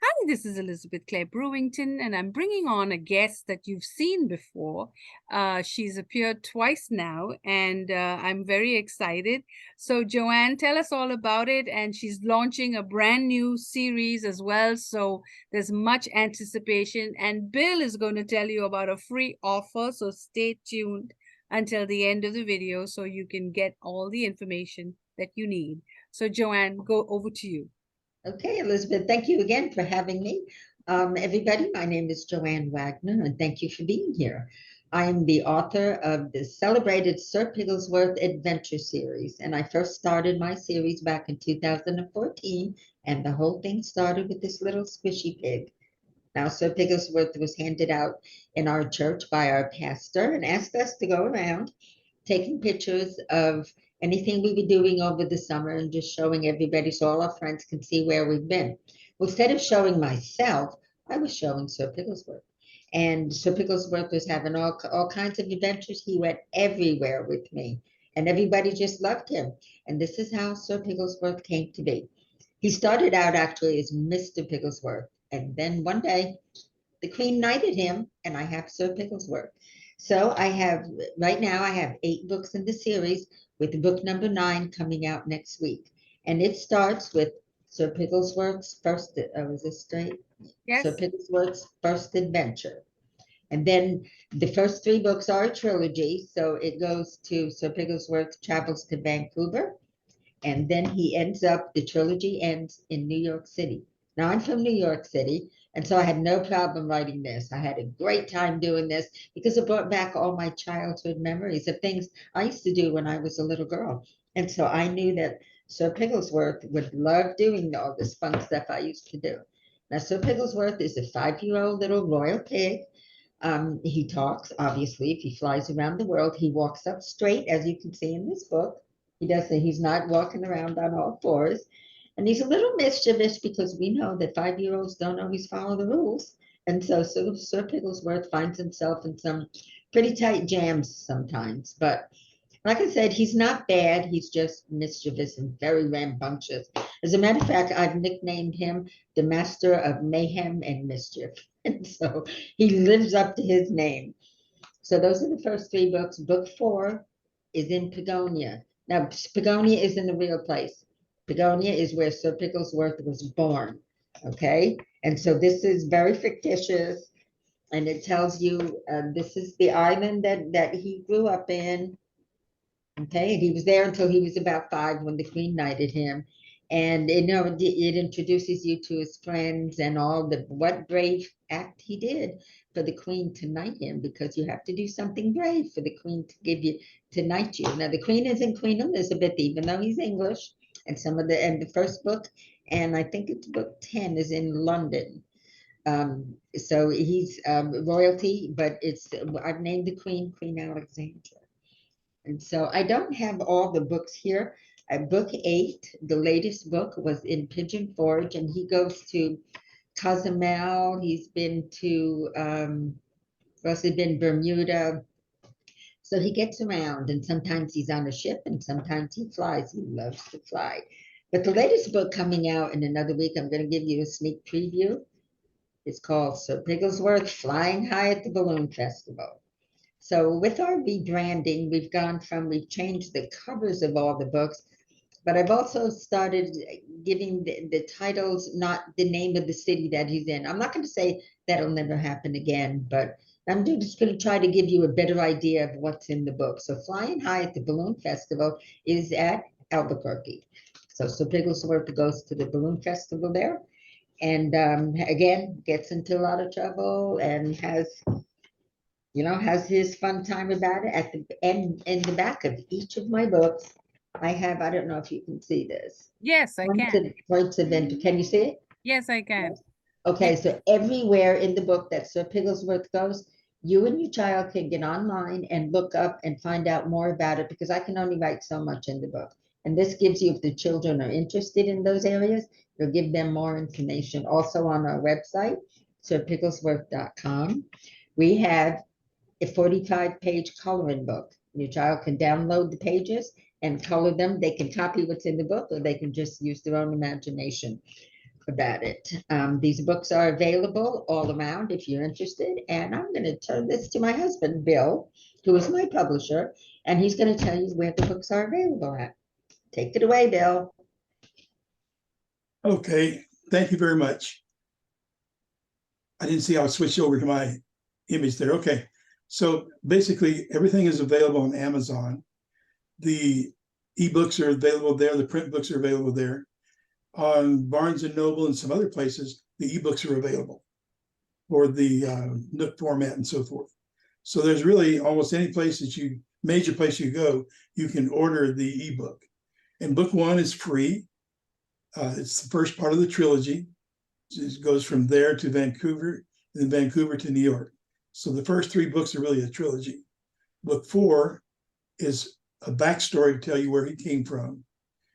Hi, this is Elizabeth Clare Brewington, and I'm bringing on a guest that you've seen before. She's appeared twice now, and I'm very excited. So, Joanne, tell us all about it. And she's launching a brand new series as well. So, there's much anticipation. And Bill is going to tell you about a free offer. So, stay tuned until the end of the video so you can get all the information that you need. So, Joanne, go over to you. Okay, Elizabeth, thank you again for having me. Everybody, my name is Joanne Wagner, and thank you for being here. I am the author of the celebrated Sir Pigglesworth Adventure Series, and I first started my series back in 2014, and the whole thing started with this little squishy pig. Now, Sir Pigglesworth was handed out in our church by our pastor and asked us to go around taking pictures of anything we were doing over the summer and just showing everybody so all our friends can see where we've been. Well, instead of showing myself, I was showing Sir Pigglesworth. And Sir Pigglesworth was having all kinds of adventures. He went everywhere with me, and everybody just loved him. And this is how Sir Pigglesworth came to be. He started out actually as Mr. Pigglesworth, and then one day the Queen knighted him, and I have Sir Pigglesworth. So I have right now I have 8 books in the series, with book number 9 coming out next week, and it starts with Sir Pigglesworth's first. Oh, is this straight? Sir Yes? Pigglesworth's first adventure, and then the first 3 books are a trilogy. So it goes to Sir Pigglesworth travels to Vancouver, and then he ends up, the trilogy ends in New York City. Now, I'm from New York City, and so I had no problem writing this. I had a great time doing this because it brought back all my childhood memories of things I used to do when I was a little girl. And so I knew that Sir Pigglesworth would love doing all this fun stuff I used to do. Now, Sir Pigglesworth is a 5-year-old little royal pig. He talks, obviously, if he flies around the world. He walks up straight, as you can see in this book. He doesn't, he's not walking around on all fours. And he's a little mischievous because we know that 5-year-olds don't always follow the rules. And so Sir Pigglesworth finds himself in some pretty tight jams sometimes. But like I said, he's not bad. He's just mischievous and very rambunctious. As a matter of fact, I've nicknamed him the master of mayhem and mischief. And so he lives up to his name. So those are the first 3 books. Book 4 is in Pagonia. Now, Pagonia isn't a real place. Pagonia is where Sir Pigglesworth was born. Okay. And so this is very fictitious. And it tells you this is the island that he grew up in. Okay, and he was there until he was about 5 when the Queen knighted him. And it introduces you to his friends and all the what brave act he did for the Queen to knight him, because you have to do something brave for the Queen to give you to knight you. Now the Queen isn't Queen Elizabeth, even though he's English, and the first book, and I think it's book 10 is in London. So he's royalty, but it's I've named the Queen Queen Alexandra. And so I don't have all the books here. Book 8, the latest book, was in Pigeon Forge, and he goes to Cozumel. He's been to, also been Bermuda. So he gets around, and sometimes he's on a ship, and sometimes he flies. He loves to fly. But the latest book coming out in another week, I'm going to give you a sneak preview. It's called Sir Pigglesworth Flying High at the Balloon Festival. So with our rebranding, we've changed the covers of all the books, but I've also started giving the titles, not the name of the city that he's in. I'm not going to say that'll never happen again, but I'm just going to try to give you a better idea of what's in the book. So Flying High at the Balloon Festival is at Albuquerque. So Sir Pigglesworth goes to the balloon festival there, and again gets into a lot of trouble and has his fun time about it. At the end, in the back of each of my books, I don't know if you can see this. Yes, I can. Points of entry. Can you see it? Yes, I can. Yes. Okay, so everywhere in the book that Sir Pigglesworth goes, you and your child can get online and look up and find out more about it, because I can only write so much in the book. And this gives you, if the children are interested in those areas, it'll give them more information. Also on our website, sirpigglesworth.com, we have a 45-page coloring book. Your child can download the pages and color them. They can copy what's in the book, or they can just use their own imagination. about it. These books are available all around if you're interested. And I'm going to turn this to my husband, Bill, who is my publisher, and he's going to tell you where the books are available at. Take it away, Bill. Okay, thank you very much. I didn't see how I switched over to my image there. Okay, so basically everything is available on Amazon. The ebooks are available there. The print books are available there. On Barnes and Noble and some other places, the ebooks are available for the Nook format and so forth. So there's really almost any place that major place you go, you can order the ebook. And book one is free. It's the first part of the trilogy. It goes from there to Vancouver, and then Vancouver to New York. So the first three books are really a trilogy. Book four is a backstory to tell you where he came from.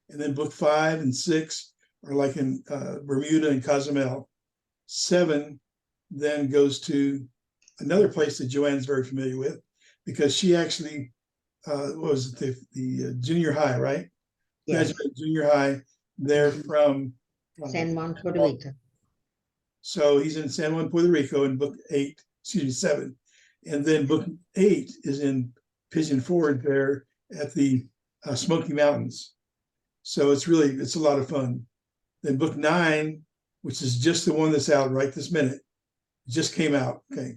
And then book 5 and 6 are like in Bermuda and Cozumel. 7 then goes to another place that Joanne's very familiar with, because she actually was the junior high, right? Yes. Graduated junior high. They're from San Juan, Puerto Rico. So he's in San Juan, Puerto Rico in book 8, excuse me, 7. And then book 8 is in Pigeon Forge there at the Smoky Mountains. So it's a lot of fun. Then book 9, which is just the one that's out right this minute, just came out, okay?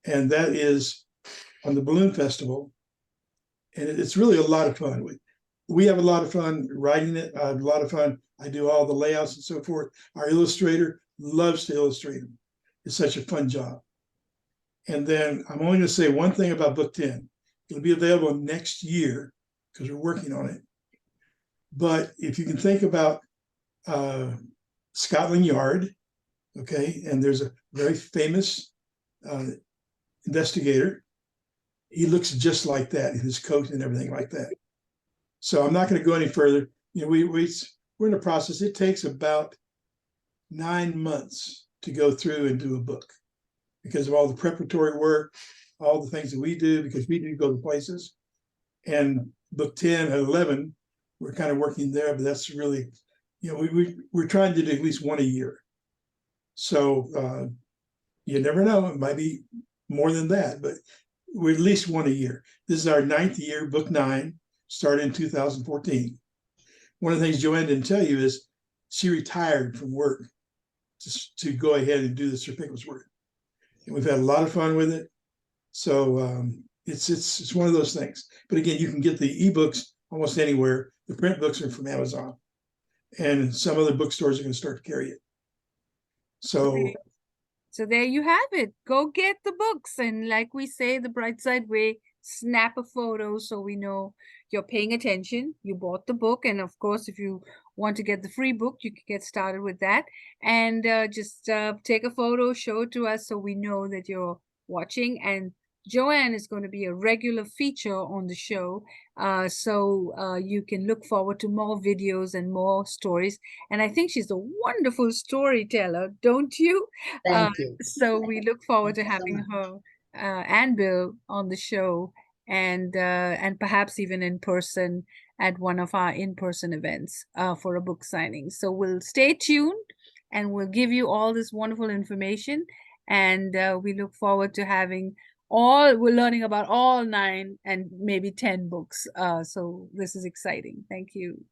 And that is on the Balloon Festival. And it's really a lot of fun. We have a lot of fun writing it. I have a lot of fun. I do all the layouts and so forth. Our illustrator loves to illustrate them. It's such a fun job. And then I'm only going to say one thing about book 10. It'll be available next year because we're working on it. But if you can think about Scotland Yard, okay, and there's a very famous investigator. He looks just like that in his coat and everything like that. So I'm not going to go any further. You know, we're in the process. It takes about 9 months to go through and do a book because of all the preparatory work, all the things that we do, because we do go to places. And book 10 and 11, we're kind of working there, but that's really, you know, we're trying to do at least one a year. So you never know, it might be more than that, but we're at least one a year. This is our 9th year, book 9, started in 2014. One of the things Joanne didn't tell you is she retired from work to go ahead and do the Sir Pickles work. And we've had a lot of fun with it. So it's one of those things. But again, you can get the ebooks almost anywhere. The print books are from Amazon. And some other bookstores are going to start to carry it. So So there you have it. Go get the books. And like we say, the Brightside way, snap a photo so we know you're paying attention. You bought the book. And of course, if you want to get the free book, you can get started with that. And just take a photo, show it to us so we know that you're watching. And Joanne is going to be a regular feature on the show. So you can look forward to more videos and more stories. And I think she's a wonderful storyteller, don't you? Thank you. So we look forward to Thank you so having much. her and Bill on the show, and perhaps even in person at one of our in-person events for a book signing. So we'll stay tuned and we'll give you all this wonderful information. And we look forward to having we're learning about all 9 and maybe 10 books. So this is exciting. Thank you.